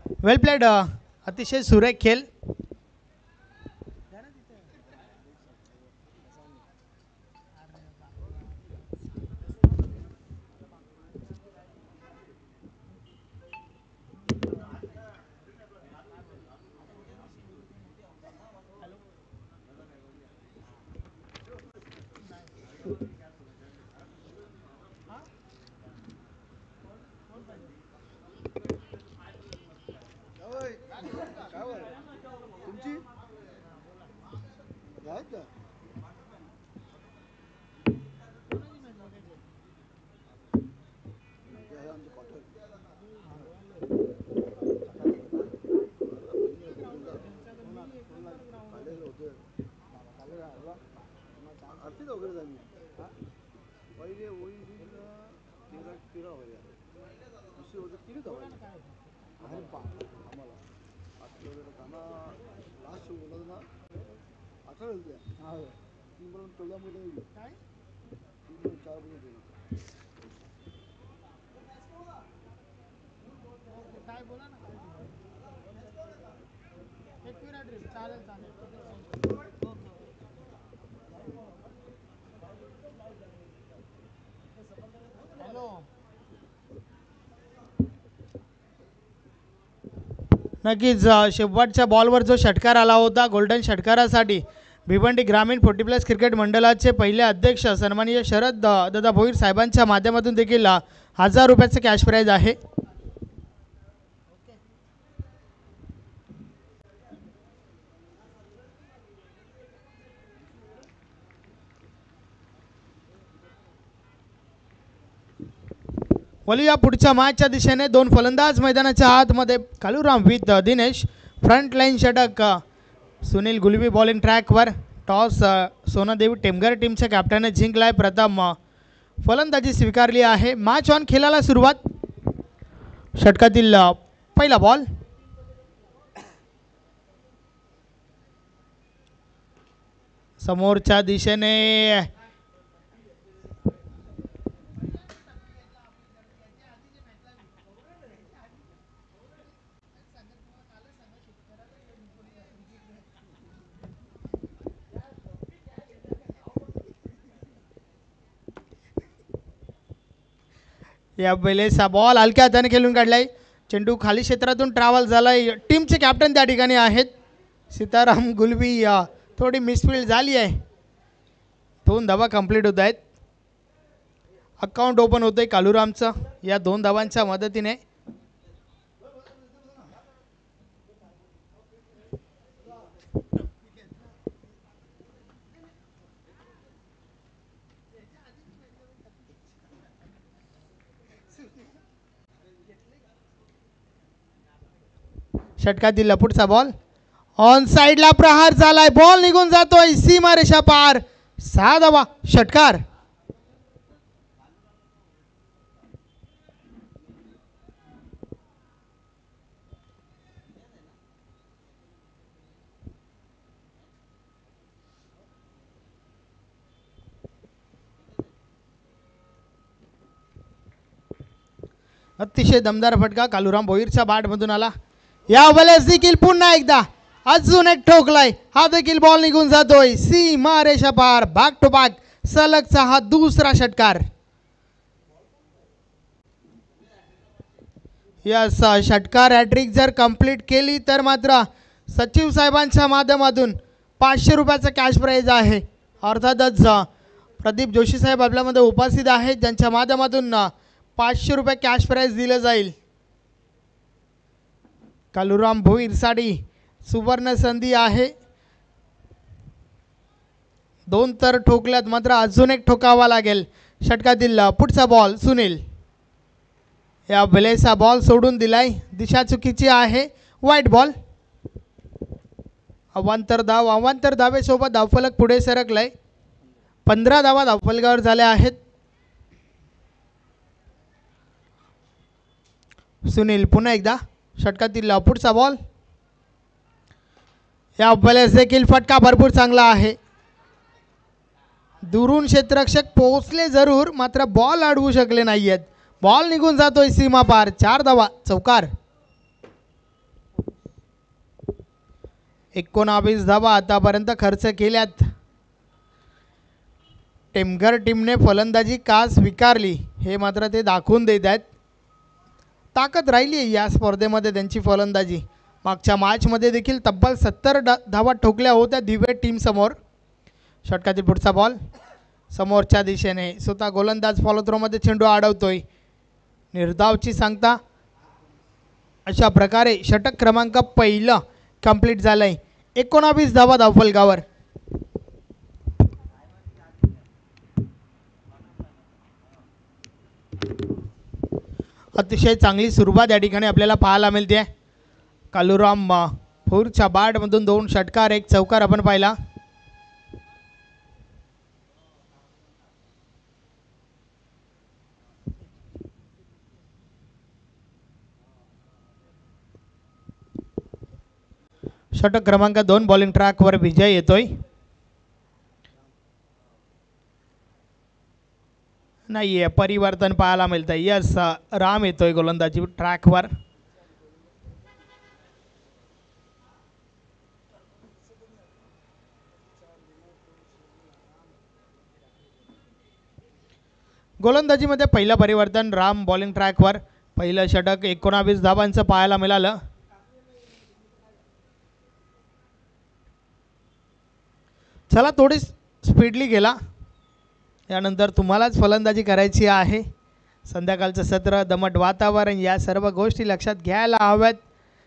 वेल played. अतिशय सुरेख खेळ. नक्कीच शेवटच्या बॉलवर जो षटकार आला होता गोल्डन षटकारासाठी भिवंडी ग्रामीण 40+ क्रिकेट मंडळाचे पहिले अध्यक्ष सन्माननीय शरद दादा भोईर साहेबांच्या माध्यमातून देखील 1000 रुपयाचं कॅश प्राइज आहे. वळूया पुढच्या मॅचच्या दिशेने. दोन फलंदाज मैदानाच्या आतमध्ये. Kaluram with Dinesh. Front line षटक सुनील गुलवी बॉलिंग ट्रॅकवर. टॉस सोनादेवी टेमघर टीमच्या कॅप्टनने जिंकलाय. प्रथम फलंदाजी स्वीकारली आहे. Match on. खेळाला सुरुवात. षटकातील पहिला बॉल. समोरच्या दिशेने या वेळेस बॉल हलक्या हाताने खेळून काढलाय. चेंडू खाली क्षेत्रातून ट्रॅव्हल झालाय. टीमचे कॅप्टन त्या ठिकाणी आहेत सीताराम गुलवी. थोडी मिसफील्ड झाली आहे. 2 धावा कंप्लीट होत आहेत. अकाउंट ओपन होतंय कालूरामचं या 2 धावांच्या मदतीने. षटकातील पुढचा बॉल. ऑन साइडला प्रहार झालाय. बॉल निघून जातोय सीमा रेषा पार. 6 धावा. षटकार. अतिशय दमदार फटका कालूराम भोईरच्या बॅटमधून आला. या वेळेस देखील पुन्हा एकदा अजून एक ठोकलाय. हा देखील बॉल निघून जातोय सीमा रेषा पार. बॅक टू बॅक सलगचा हा दुसरा षटकार. यस षटकार हॅट्रिक जर कंप्लीट केली तर मात्र सचिव साहेबांच्या माध्यमातून 500 रुपयाचा कॅश प्राइज आहे. अर्थातच प्रदीप जोशी साहेब आपल्यामध्ये उपस्थित आहेत ज्यांच्या माध्यमातून 500 रुपये कॅश प्राइज दिलं जाईल. कालूराम भोईरसाठी सुवर्ण संधी आहे. 2 तर ठोकल्यात मात्र अजून एक ठोकावा लागेल. षटकातील पुढचा बॉल. सुनील या वेळेचा बॉल सोडून दिलाय. दिशा चुकीची आहे. वाईट बॉल. अवांतर धावेसोबत धावफलक पुढे सरकलाय. 15 धावा धावफलकावर झाल्या आहेत. सुनील पुन्हा एकदा. षटकातील पुढचा बॉल. या वेळेस देखील फटका भरपूर चांगला आहे. दुरून क्षेत्ररक्षक पोहोचले जरूर मात्र बॉल अडवू शकले नाहीयेत. बॉल निघून जातोय सीमा पार. 4 धावा. चौकार. 19 धावा आतापर्यंत खर्च केल्यात. टेमघर टीमने फलंदाजी का स्वीकारली हे मात्र ते दाखवून देत आहेत. ताकद राहिली आहे या स्पर्धेमध्ये त्यांची फलंदाजी. मागच्या मॅचमध्ये देखील तब्बल 70 धावा ठोकल्या होत्या दिवे टीमसमोर. षटकातील पुढचा बॉल समोरच्या दिशेने स्वतः गोलंदाज फॉलो थ्रोमध्ये चेंडू अडवतोय. निर्धावची सांगता. अशा प्रकारे षटक क्रमांक पहिलं कंप्लीट झालंय. 19 धावा धावफलकावर. अतिशय चांगली सुरुवात या ठिकाणी आपल्याला पाहायला मिळते. कालूराम फोरच्या बॅटमधून 2 षटकार 1 चौकार आपण पाहिला. षटक क्रमांक 2 बॉलिंग ट्रॅकवर विजय येतोय. नाही परिवर्तन पाहायला मिळतंय. यस राम येतोय गोलंदाजी ट्रॅकवर. गोलंदाजीमध्ये पहिलं परिवर्तन राम बॉलिंग ट्रॅकवर. पहिलं षटक 19 धावांचं पाहायला मिळालं. चला थोडी स्पीडली गेला. यानंतर तुम्हालाच फलंदाजी करायची आहे. संध्याकाळचं सत्र दमट वातावरण या सर्व गोष्टी लक्षात घ्यायला हव्यात.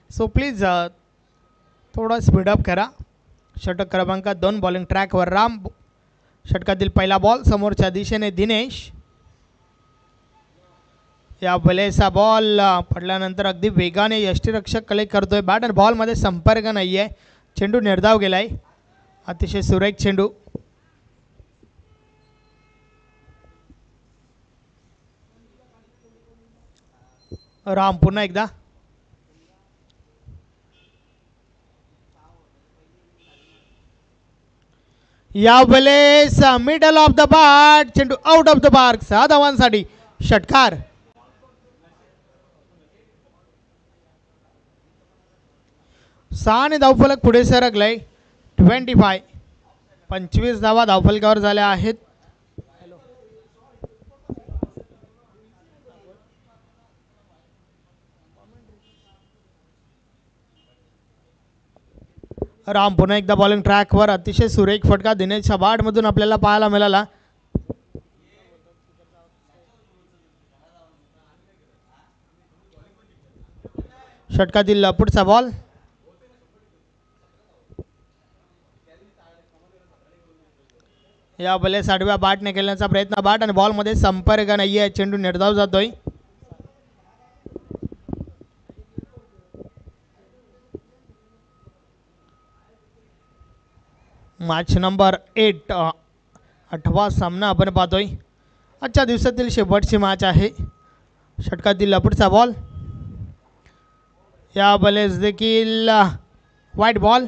सो प्लीज थोडं स्पीडअप करा. षटक क्रमांक 2 बॉलिंग ट्रॅकवर राम. षटकातील पहिला बॉल समोरच्या दिशेने दिनेश. या बलेचा बॉल पडल्यानंतर अगदी वेगाने यष्टीरक्षक कलेक्ट करतोय. बॅट आणि बॉलमध्ये संपर्क नाही आहे. चेंडू निर्धाव गेलाय. अतिशय सुरेख चेंडू. राम पुन्हा एकदा. या वेळेस मिडल ऑफ द बॅट चेंडू आउट ऑफ द मार्क. 6 धावांसाठी षटकार. धावफलक पुढे सरकलाय. 25 धावा धावफलकावर झाल्या आहेत. राम पुन्हा एकदा बॉलिंग ट्रॅकवर. अतिशय सुरेख फटका दिनेशच्या बॅटमधून आपल्याला पाहायला मिळाला. षटकातील पुढचा बॉल या बलेस आडव्या बॅटने खेळण्याचा प्रयत्न. बॅट आणि बॉलमध्ये संपर्क नाही आहे. चेंडू निर्धाव जातोय. मॅच नंबर 8 8वा सामना आपण पाहतोय. आजच्या दिवसातील शेवटची मॅच आहे. षटकातील पुढचा बॉल या बलेस देखील वाईट बॉल.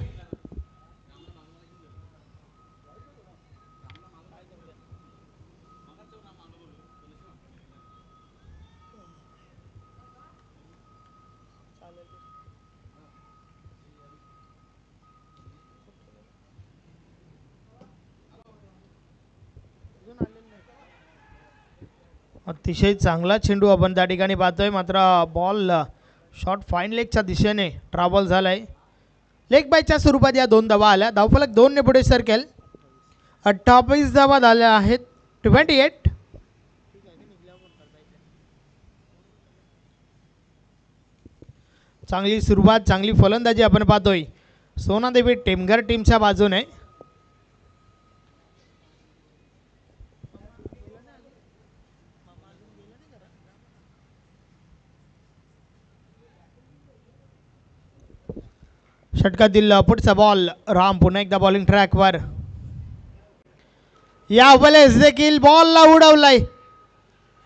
अतिशय चांगला चेंडू आपण त्या ठिकाणी पाहतोय. मात्र बॉल शॉर्ट फाईन लेगच्या दिशेने ट्रॅव्हल झालाय. लेग बायच्या स्वरूपात या 2 धावा आल्या. धावफलक 2 ने पुढे सरकेल. 28 धावा झाल्या आहेत. 28. चांगली सुरुवात चांगली फलंदाजी आपण पाहतोय सोनादेवी टेमघर टीमच्या बाजूने. षटकातील पुढचा बॉल राम पुन्हा एकदा बॉलिंग ट्रॅकवर. या वेळेस देखील बॉलला उडवलाय.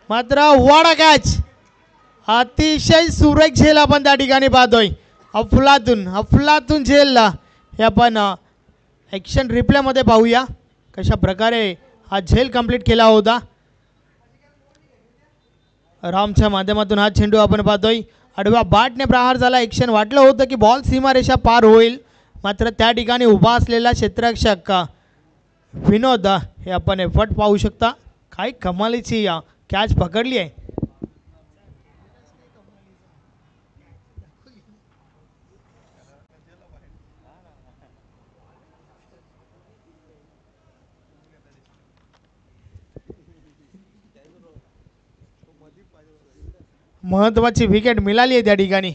मात्र वाडा कॅच. अतिशय सुरेख झेल आपण त्या ठिकाणी पाहतोय. अफलातून झेलला हे आपण ॲक्शन रिप्लेमध्ये पाहूया कशा प्रकारे हा झेल कंप्लीट केला होता. रामच्या माध्यमातून हा चेंडू आपण पाहतोय. आडव्या बॅटने प्रहार झाला. ॲक्शन वाटलं होतं की बॉल सीमारेषा पार होईल. मात्र त्या ठिकाणी उभा असलेला क्षेत्ररक्षक विनोद हे आपण एफर्ट पाहू शकता. काय कमालीची कॅच पकडली आहे. महत्वाची विकेट मिळाली आहे त्या ठिकाणी.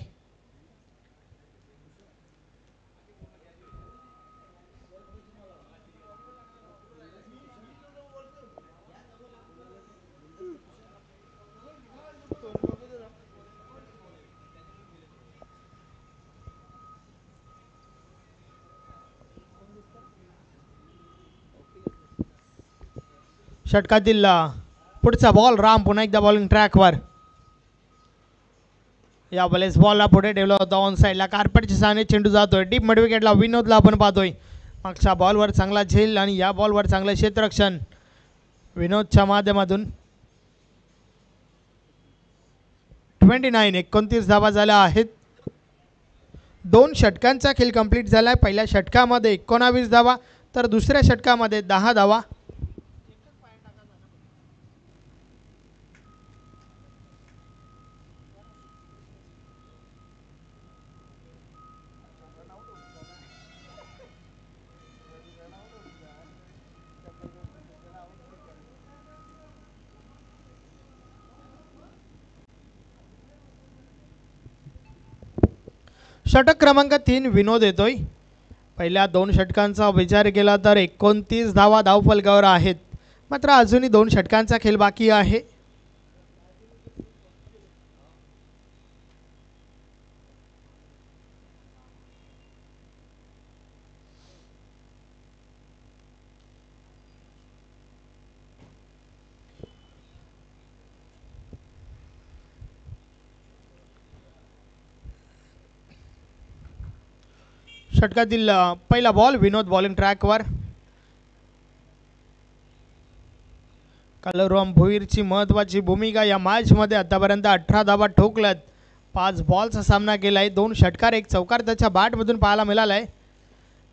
षटकातील पुढचा बॉल राम पुन्हा एकदा बॉलिंग ट्रॅकवर. या बॉलेस बॉलला पुढे ठेवला होता ऑन साईडला. कार्पेटच्या साने चेंडू जातोय डीप मिड विकेटला. विनोदला आपण पाहतोय मागच्या बॉलवर चांगला झेल आणि या बॉलवर चांगलं क्षेत्ररक्षण विनोदच्या माध्यमातून. 29 धावा झाल्या आहेत. 2 षटकांचा खेळ कंप्लीट झाला आहे. पहिल्या षटकामध्ये 19 धावा तर दुसऱ्या षटकामध्ये 10 धावा. षटक क्रमांक 3 विनोद येतोय. पहिल्या 2 षटकांचा विचार केला तर 29 धावा धावफलकावर आहेत. मात्र अजूनही 2 षटकांचा खेळ बाकी आहे. षटकातील पहिला बॉल विनोद बॉलिंग ट्रॅकवर. कलरराम भोईरची महत्वाची भूमिका या मॅचमध्ये. आतापर्यंत 18 धावा ठोकल्यात. 5 बॉलचा सामना केला आहे. 2 षटकार 1 चौकार त्याच्या बॅटमधून पाहायला मिळाला आहे.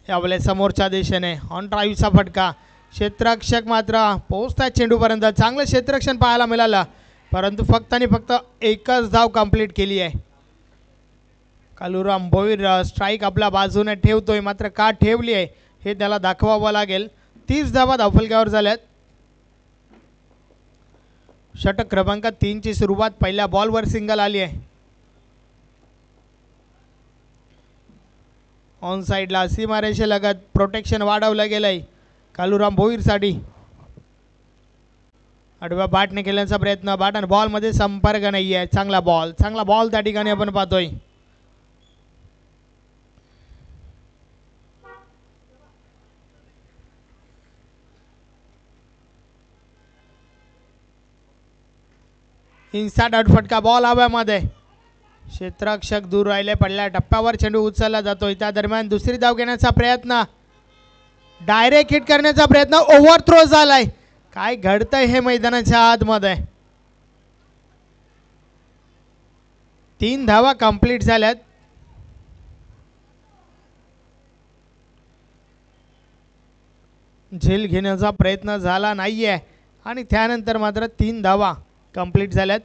यावेळेस समोरच्या दिशेने ऑन ड्राईव्हचा फटका. क्षेत्ररक्षक मात्र पोहोचतात चेंडूपर्यंत. चांगलं क्षेत्ररक्षण पाहायला मिळालं परंतु फक्त आणि फक्त एकच धाव कंप्लीट केली आहे. कालूराम भोईर स्ट्राईक आपल्या बाजूने ठेवतोय मात्र का ठेवली आहे हे त्याला दाखवावं लागेल. 30 धावा धावफलकावर झाल्यात. षटक क्रमांक 3 ची सुरुवात. पहिल्या बॉलवर सिंगल आली आहे. ऑन साईडला सीमारेषे लगत प्रोटेक्शन वाढवलं गेलंय कालूराम भोईरसाठी. आडव्या बॅटने केल्याचा प्रयत्न. बॅट आणि बॉलमध्ये संपर्क नाही आहे. चांगला बॉल त्या ठिकाणी आपण पाहतोय. इन्साइड आउट फटका. बॉल हव्यामध्ये. क्षेत्ररक्षक दूर राहिले. पडल्या टप्प्यावर चेंडू उचलला जातोय. त्या दरम्यान दुसरी धाव घेण्याचा प्रयत्न. डायरेक्ट हिट करण्याचा प्रयत्न. ओव्हर थ्रो झालाय. काय घडतंय हे मैदानाच्या आतमध्ये. 3 धावा कंप्लीट झाल्यात. झेल घेण्याचा प्रयत्न झाला नाहीये आणि त्यानंतर मात्र 3 धावा कंप्लीट झाल्यात.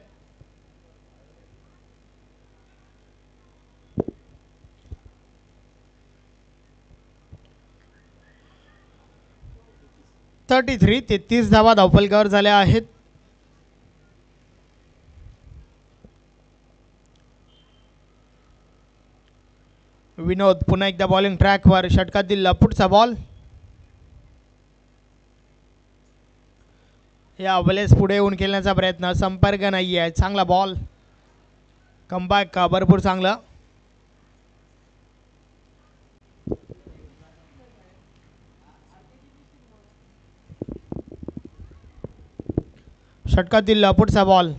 थर्टी 33 धावा धावफलकावर झाल्या आहेत. विनोद पुन्हा एकदा बॉलिंग ट्रॅकवर. षटकातील पुढचा बॉल. या वेळेस पुढे येऊन खेळण्याचा प्रयत्न. संपर्क नाही आहे. चांगला बॉल. कमबॅक भरपूर चांगलं. षटकातील पुढचा बॉल.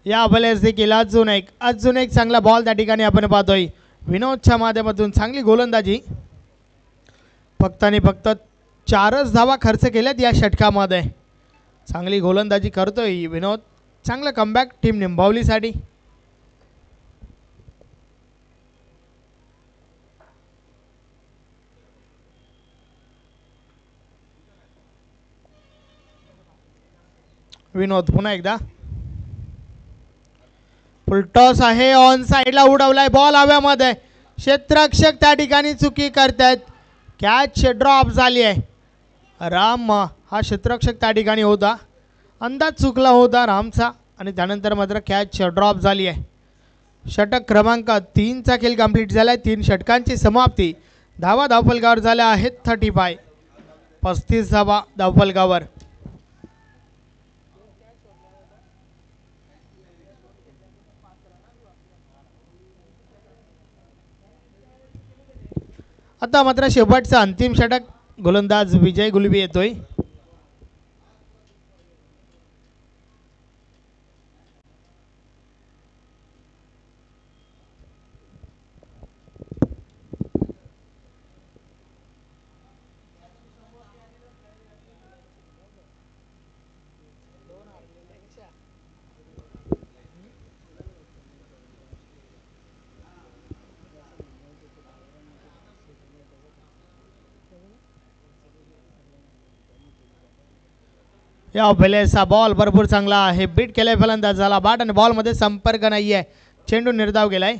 या वेळेस देखील अजून एक चांगला बॉल त्या ठिकाणी आपण पाहतोय. विनोदच्या माध्यमातून चांगली गोलंदाजी. फक्त आणि फक्त 4च धावा खर्च केल्यात या षटकामध्ये. चांगली गोलंदाजी करतोय विनोद. चांगलं कमबॅक टीम निंबावलीसाठी. विनोद पुन्हा एकदा फुलटॉस आहे ऑन साइडला उडवलाय बॉल हव्यामध्ये क्षेत्ररक्षक त्या ठिकाणी चुकी करतायत कॅच ड्रॉप झाली आहे राम हा क्षेत्ररक्षक त्या ठिकाणी होता अंदाज चुकला होता रामचा आणि त्यानंतर मात्र कॅच ड्रॉप झाली आहे षटक क्रमांक 3चा खेळ कंप्लीट झाला आहे 3 षटकांची समाप्ती धावा धावफलकावर झाल्या आहेत 35 धावा धावफलकावर आता मात्र शेवटचा अंतिम षटक गोलंदाज विजय गुलबी येतोय या बेलेचा बॉल भरपूर चांगला आहे बीट केलाय फलंदाजाला बॅट आणि बॉल मध्ये संपर्क नाहीये चेंडू निर्धाव गेलाय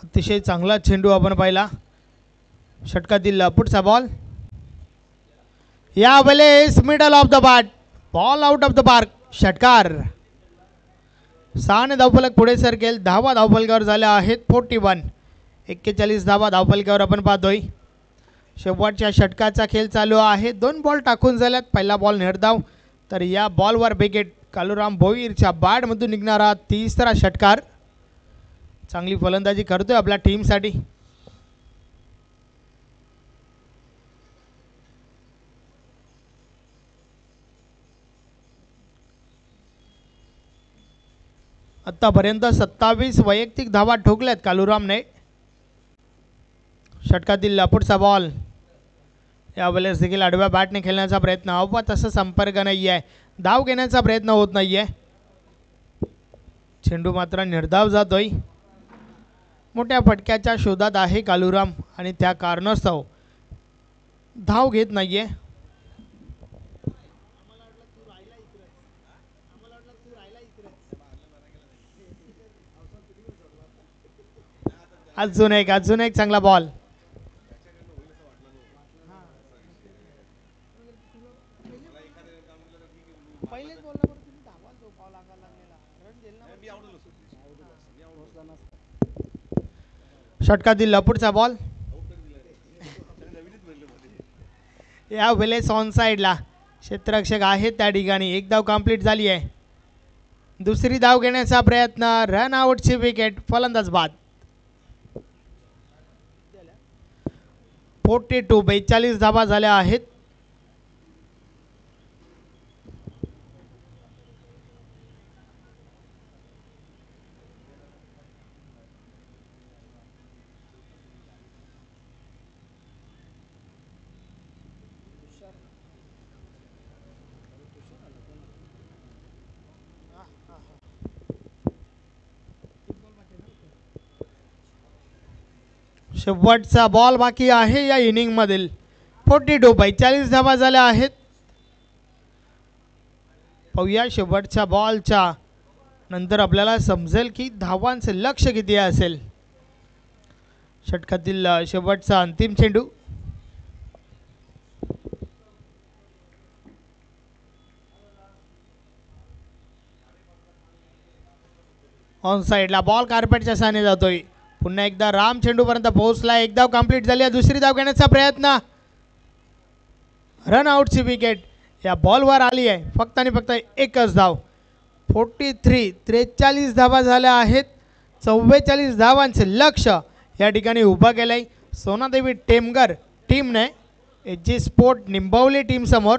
अतिशय चांगला चेंडू आपण पाहिला षटकातील पुढचा बॉल या वेळेस middle of the bat ball out of the park षटकार 6 धावफलक पुढे सरकेल धावा धावफलकावर झाल्या आहेत 41 धावा धावफलकावर आपण पाहतोय शेवटच्या षटकाचा खेळ चालू आहे 2 बॉल टाकून झाल्यात पहिला बॉल निर्धाव तर या बॉलवर विकेट कालूराम भोईरच्या बॅटमधून निघणारा तिसरा षटकार चांगली फलंदाजी करतोय आपल्या टीमसाठी आतापर्यंत 27 वैयक्तिक धावा ठोकल्यात कालूरामने षटकातील पुढचा बॉल यावेळेस देखील आडव्या बॅटने खेळण्याचा प्रयत्न हवा तसा संपर्क नाही आहे धाव घेण्याचा प्रयत्न होत नाहीये चेंडू मात्र निर्धाव जातोय मोठ्या फटक्याच्या शोधात आहे कालूराम आणि त्या कारणास्तव धाव घेत नाहीये अजून एक चांगला बॉल षटकातील पुढचा बॉल या वेळेस ऑन साइडला क्षेत्ररक्षक आहेत त्या ठिकाणी एक धाव कंप्लीट झाली आहे दुसरी धाव घेण्याचा प्रयत्न रन आउटची विकेट फलंदाज बाद 42 धावा झाल्या आहेत शेवटचा बॉल बाकी आहे या इनिंग मधील 42 धावा झाल्या आहेत पाहूया शेवटच्या बॉलच्या नंतर आपल्याला समजेल की धावांचे लक्ष किती असेल षटकातील शेवटचा अंतिम चेंडू ऑन साइडला बॉल कार्पेटच्या साने जातोय पुन्हा एकदा राम चेंडू पर्यंत पोहोचला एक धाव कंप्लीट झाली दुसरी धाव घेण्याचा प्रयत्न रन आउटची विकेट या बॉलवर आली आहे फक्त आणि फक्त एकच धाव 43 धावा झाल्या आहेत 44 धावांचे लक्ष या ठिकाणी उभा केलंय सोनादेवी टेमगर टीमने एजी स्पोर्ट निंबवली टीम समोर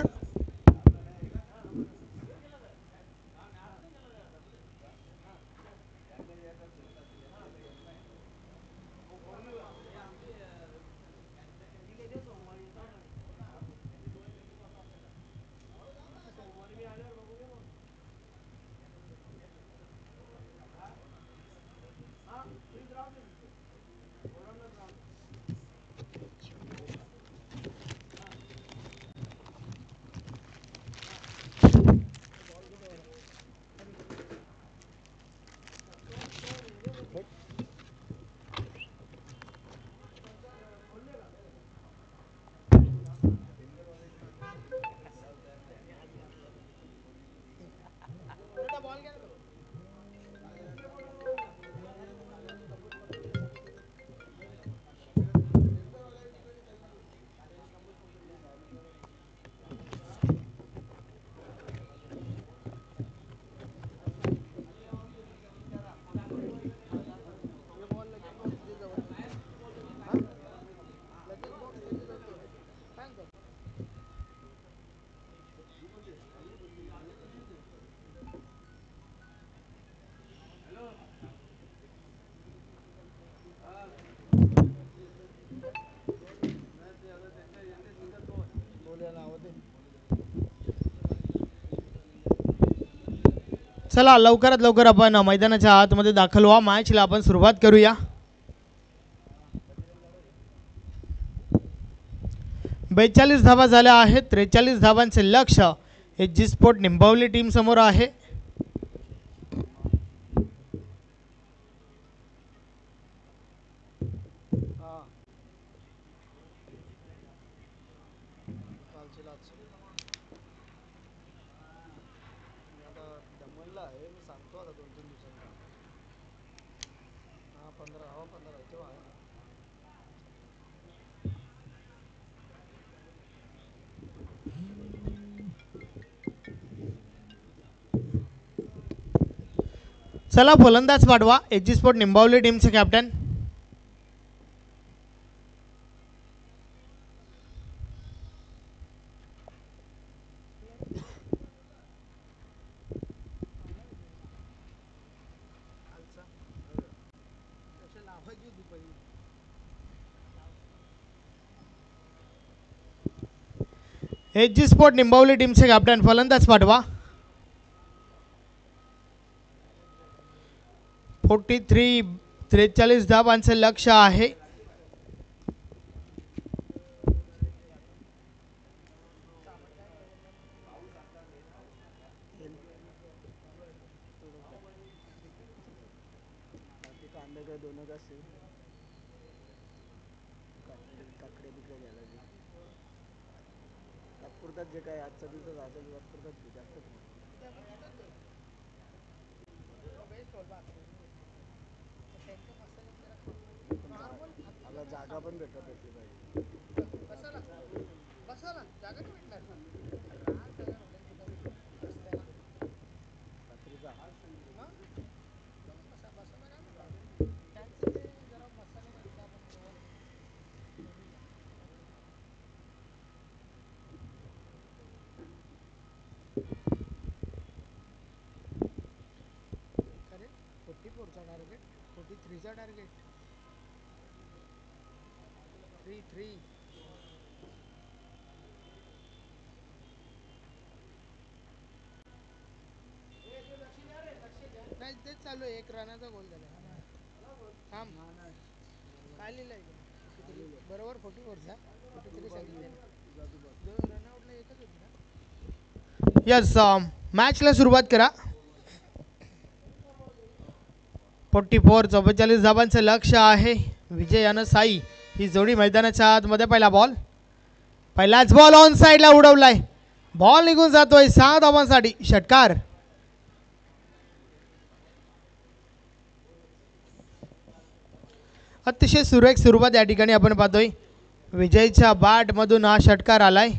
चला लवकरात लवकर आपण मैदानाच्या आतमध्ये दाखल व्हा. मॅचला आपण सुरुवात करूया. 42 धावा झाल्या आहेत. 43 धावांचे लक्ष H G sport Nimbavali team समोर आहे. चला फलंदाज पाठवा एच जी स्पोर्ट निंबावली टीमचे captain. H G sport Nimbavali टीमचे कॅप्टन फलंदाज पाठवा. 43 धावांचे लक्ष आहे. जे काय आजचा दिवस जास्त जागा पण भेटत होती टार्गेट 3-3 नाही तेच चालू आहे. 1 रनाचा गोल झाला. थांब काय लिहिलंय बरोबर 44चा 43 सांगितलं. 2 रनआउटला एकच होती ना. यस मॅचला सुरुवात करा. 44 धावांचे लक्ष आहे. विजय आणि साई ही जोडी मैदानाच्या आतमध्ये. पहिला बॉल पहिलाच बॉल ऑन साईडला उडवलाय. बॉल निघून जातोय 6 धावांसाठी. षटकार. अतिशय सुरेख सुरुवात या ठिकाणी आपण पाहतोय. विजयच्या बॅट मधून हा षटकार आलाय.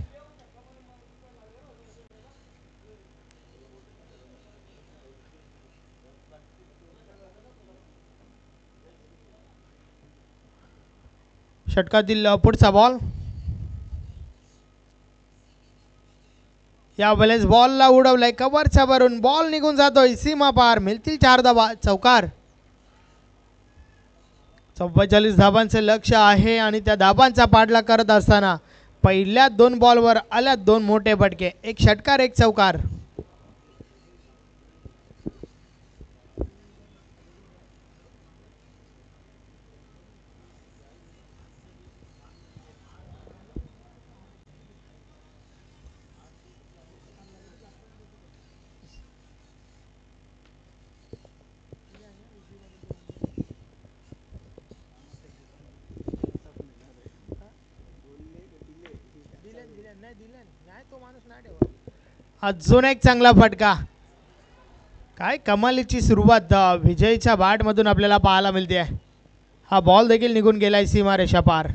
षटकातील पुढचा बॉल. यावेळेस बॉलला उडवलाय कव्हरच्या वरून. बॉल निघून जातोय सीमा पार. मिळतील 4 धावा. चौकार. 44 धावांचे लक्ष आहे आणि त्या धावांचा पाठलाग करत असताना पहिल्या 2 बॉलवर आल्या 2 मोठे फटके. 1 षटकार 1 चौकार. अजून एक चांगला फटका. काय कमालीची सुरुवात विजयच्या बॅटमधून आपल्याला पाहायला मिळते आहे. हा बॉल देखील निघून गेलाय सीमारेषा पार.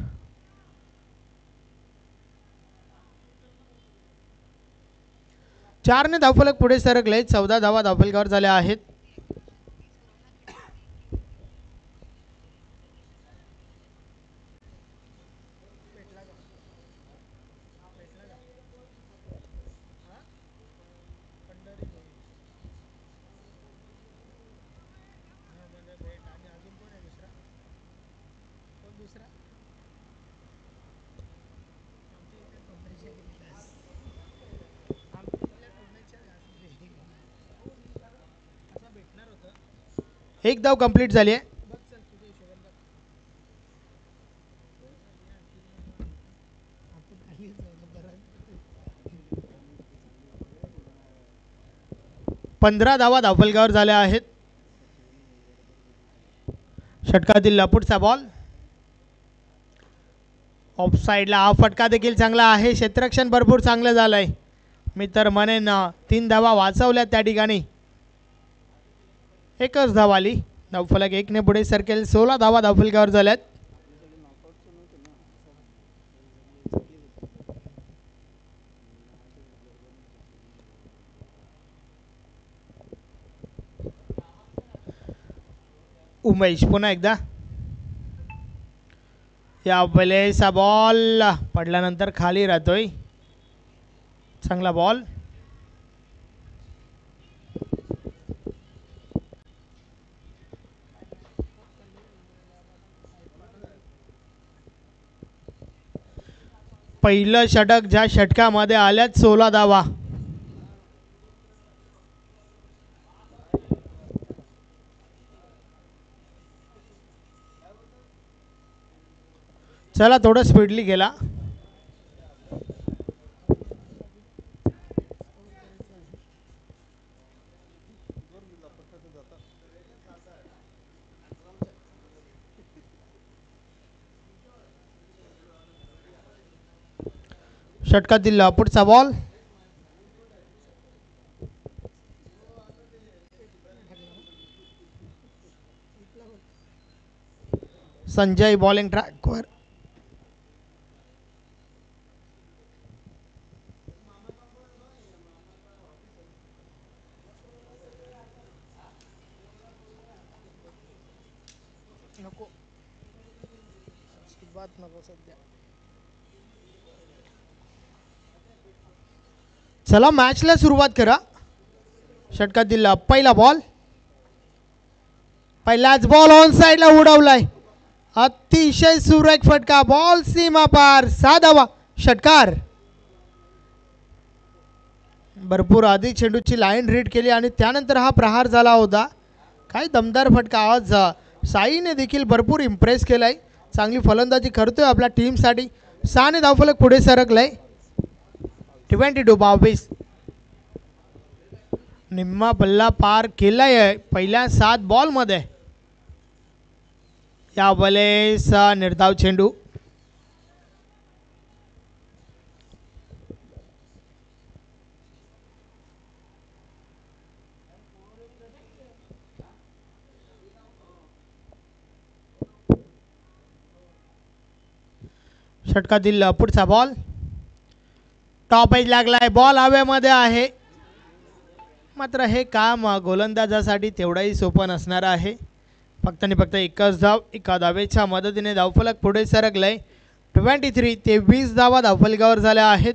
चारने धावफलक पुढे सरकले. 14 धावा धावफलकावर झाल्या आहेत. एक धाव कंप्लीट झाली आहे. पंधरा धावा धावफलकावर झाल्या आहेत. षटकातील पुढचा बॉल ऑफ साईडला. हा फटका देखील चांगला आहे. क्षेत्ररक्षण भरपूर चांगलं झालंय. मी तर म्हणेन 3 धावा वाचवल्या त्या ठिकाणी. एकच धाव आली. धावफलक 1ने पुढे सरकेल. 16 धावा धावफलकावर झाल्यात. उमेश पुन्हा एकदा. या वेळेचा बॉल पडल्यानंतर खाली राहतोय. चांगला बॉल. पहिलं षटक ज्या षटकामध्ये आल्यात 16 धावा. चला थोडं स्पीडली गेला. षटकातील पुढचा बॉल संजय बॉलिंग ट्रॅकवर. नको बात नको सध्या. चला मॅचला सुरुवात करा. षटकातील पहिला बॉल. पहिलाच बॉल ऑन साइडला उडवलाय. अतिशय सुरेख फटका. बॉल सीमा पार. 6 धावा. षटकार. भरपूर आधी चेंडूची लाईन रीड केली आणि त्यानंतर हा प्रहार झाला होता. काय दमदार फटका. आज साईने देखील भरपूर इम्प्रेस केलाय. चांगली फलंदाजी करतोय आपल्या टीमसाठी. 6ने धावफलक पुढे सरकलाय. 22 निम्मा पल्ला पार केलाय पहिल्या 7 बॉलमध्ये. या वेळेस निर्धाव चेंडू. षटकातील पुढचा बॉल. टॉप एज लागलाय. बॉल हवेमध्ये आहे. मात्र हे काम गोलंदाजासाठी तेवढाही सोपं नसणार आहे. फक्त आणि फक्त एकच धाव. एका धावेच्या मदतीने धावफलक पुढे सरकलंय. 23 धावा धावफलकावर झाल्या आहेत.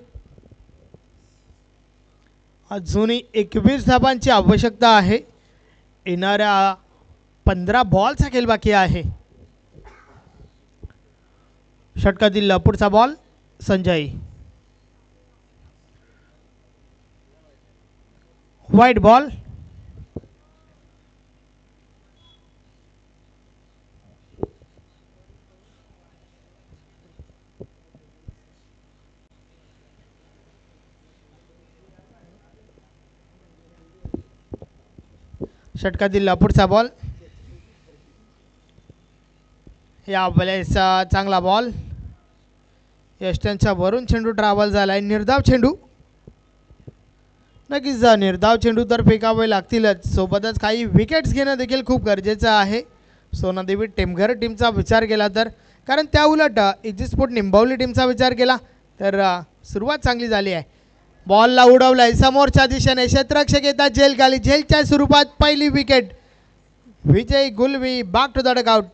अजूनही 21 धावांची आवश्यकता आहे. येणाऱ्या 15 बॉलचा खेळ बाकी आहे. षटकातील पुढचा बॉल संजय. White ball. षटकातील पुढचा बॉल. या वेळेस चांगला बॉल. यष्टनच्या वरून चेंडू ट्रॅव्हल झालाय. निर्धाव चेंडू. नक्कीच निर्धाव चेंडू तर फेकावे लागतीलच, सोबतच काही विकेट्स घेणं देखील खूप गरजेचं आहे सोनादेवी टेमघर टीमचा विचार केला तर. कारण त्या उलट इजिस्पोर्ट निंबवली टीमचा विचार केला तर सुरुवात चांगली झाली आहे. बॉलला उडवलाय समोरच्या दिशेने, क्षेत्ररक्षक येतात झेल खाली, झेलच्या स्वरूपात पहिली wicket. Vijay Gulvi back to the dugout.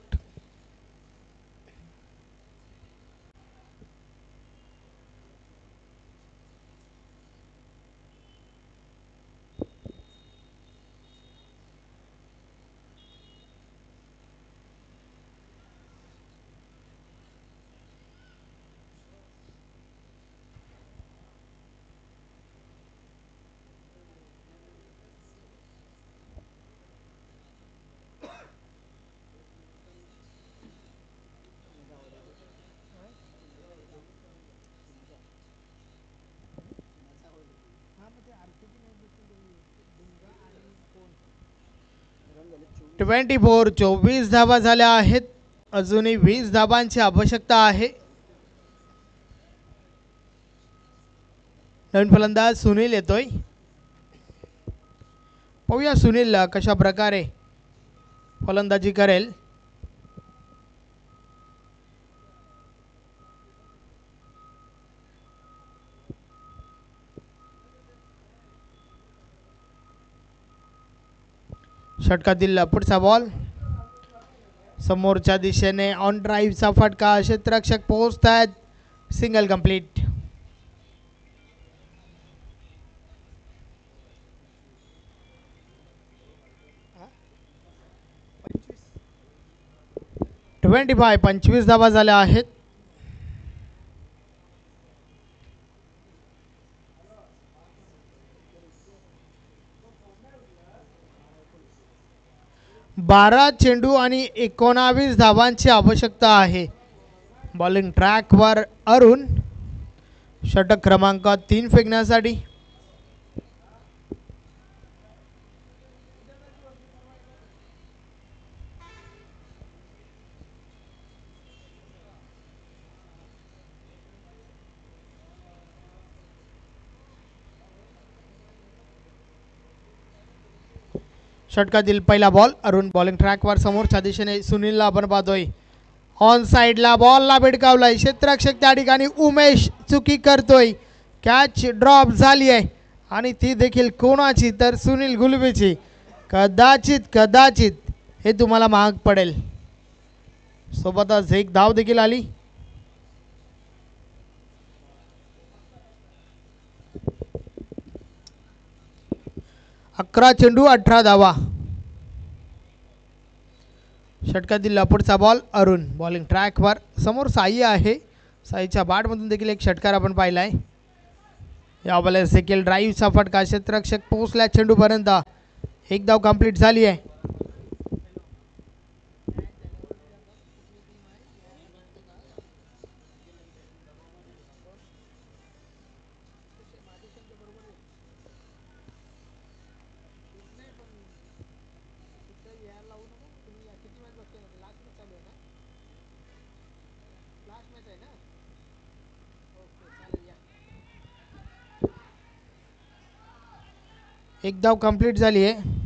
Twenty 24 धावा झाल्या आहेत, अजूनही 20 धाबांची आवश्यकता आहे. नवीन फलंदाज सुनील येतोय. पाहूया सुनील कशा प्रकारे फलंदाजी करेल. षटकातील पुढचा बॉल समोरच्या दिशेने ऑन ड्राईव्हचा फटका, क्षेत्ररक्षक पोहोचतात, सिंगल कंप्लीट. हा 25 धावा झाल्या आहेत. बारा चेंडू आणि 19 धावांची आवश्यकता आहे. बॉलिंग ट्रॅकवर अरुण, षटक क्रमांक 3 फेकण्यासाठी. षटकातील पहिला बॉल अरुण, बॉलिंग ट्रॅकवर समोरच्या दिशेने सुनीलला आपण पाहतोय. ऑन साईडला बॉलला भिडकावलाय, क्षेत्ररक्षक त्या ठिकाणी उमेश चुकी करतोय. कॅच ड्रॉप झाली आहे आणि ती देखील कोणाची तर सुनील गुलवेची. कदाचित कदाचित हे तुम्हाला महाग पडेल. सोबतच एक धाव देखील आली. अकरा चेंडू 18 धावा. षटकातील पुढचा बॉल अरुण, बॉलिंग ट्रॅकवर समोर साई आहे. साईच्या बॅटमधून देखील एक षटकार आपण पाहिलाय. या बॉलेस देखील ड्राईव्हचा फटका, क्षेत्ररक्षक पोहोचल्या चेंडूपर्यंत. एक धाव कंप्लीट झाली आहे. एक धाव कंप्लीट झाली आहे.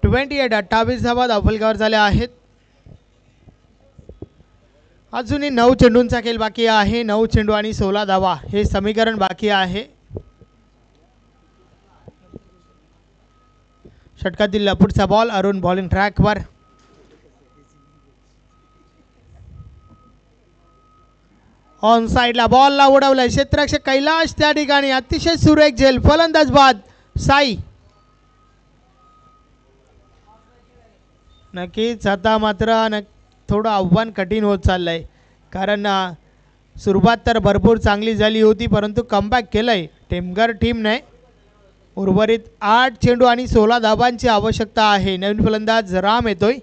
28 धावा धावफलकावर झाल्या आहेत. अजूनही 9 चेंडूंचा खेळ बाकी आहे. 9 चेंडू आणि 16 धावा हे समीकरण बाकी आहे. षटकातील पुढचा बॉल अरुण, बॉलिंग ट्रॅकवर. ऑन साईडला बॉलला उडवलाय, क्षेत्ररक्षक कैलाश त्या ठिकाणी, अतिशय सुरेख झेल, फलंदाज बाद साई. नक्कीच आता मात्र थोडं आव्हान कठीण होत चाललंय. कारण सुरुवात तर भरपूर चांगली झाली होती, परंतु कमबॅक केलंय टेमघर टीमने. उर्वरित 8 चेंडू आणि 16 धाबांची आवश्यकता आहे. नवीन फलंदाज राम येतोय.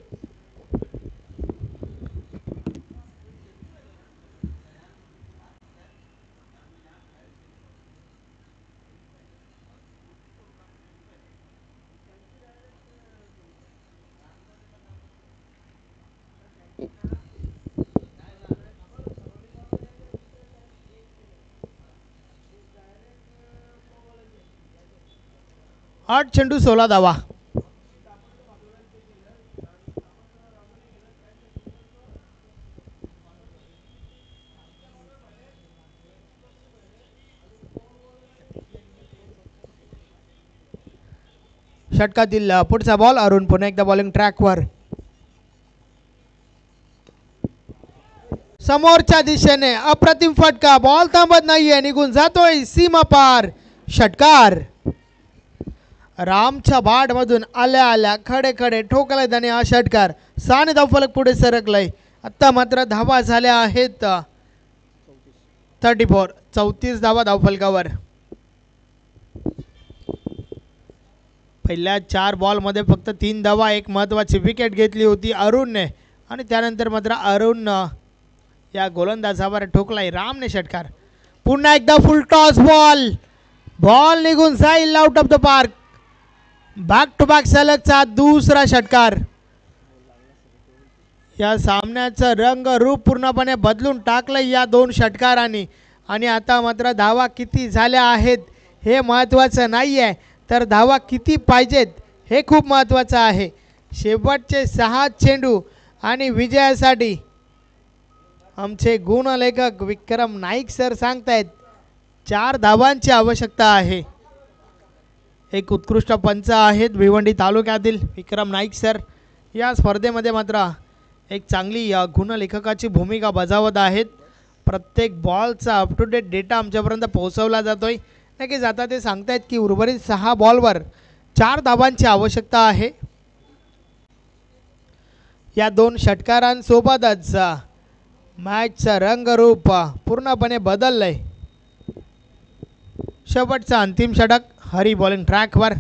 8 चेंडू 16 धावा. षटकातील पुढचा बॉल अरुण पुन्हा एकदा बॉलिंग ट्रॅकवर. समोरच्या दिशेने अप्रतिम फटका. बॉल थांबत नाहीये, निघून जातोय सीमा पार. षटकार. रामच्या बाट मधून आल्या आल्या खडे खडे ठोकलाय त्याने हा षटकार. 6 धावफलक पुढे सरकलाय. आता मात्र धावा झाल्या आहेत 34 धावा धावफलकावर. पहिल्या 4 बॉलमध्ये फक्त 3 धावा. एक महत्त्वाची विकेट घेतली होती अरुणने आणि त्यानंतर मात्र अरुण या गोलंदाजावर ठोकलाय रामने षटकार. पुन्हा एकदा फुल टॉस बॉल. बॉल निघून जाईल out of the park. Back to back सलगचा दुसरा षटकार. या सामन्याचं रंगरूप पूर्णपणे बदलून टाकलं या 2 षटकारांनी. आणि आता मात्र धावा किती झाल्या आहेत हे महत्त्वाचं नाही आहे, तर धावा किती पाहिजेत हे खूप महत्त्वाचं आहे. शेवटचे 6 चेंडू आणि विजयासाठी आमचे गुणलेखक विक्रम नाईक सर सांगतायत 4 धावांची आवश्यकता आहे. एक उत्कृष्ट पंच आहेत भिवंडी तालुक्यातील विक्रम नाईक सर. या स्पर्धेमध्ये मात्र एक चांगली गुणलेखकाची भूमिका बजावत आहेत. प्रत्येक बॉलचा अप टू डेट डेटा आमच्यापर्यंत पोहोचवला जातोय. नक्कीच आता ते सांगतायत की उर्वरित 6 बॉलवर 4 धावांची आवश्यकता आहे. या 2 षटकारांसोबतच मॅचचं रंगरूप पूर्णपणे बदललंय. शेवटचा अंतिम षटक. हरी बॉलिंग ट्रॅकवर.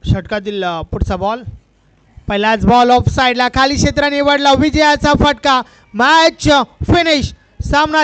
षटकातील पुढचा बॉल. पहिलाच बॉल ऑफ साइडला खाली क्षेत्र निवडला. विजयाचा फटका. Match finish. सामना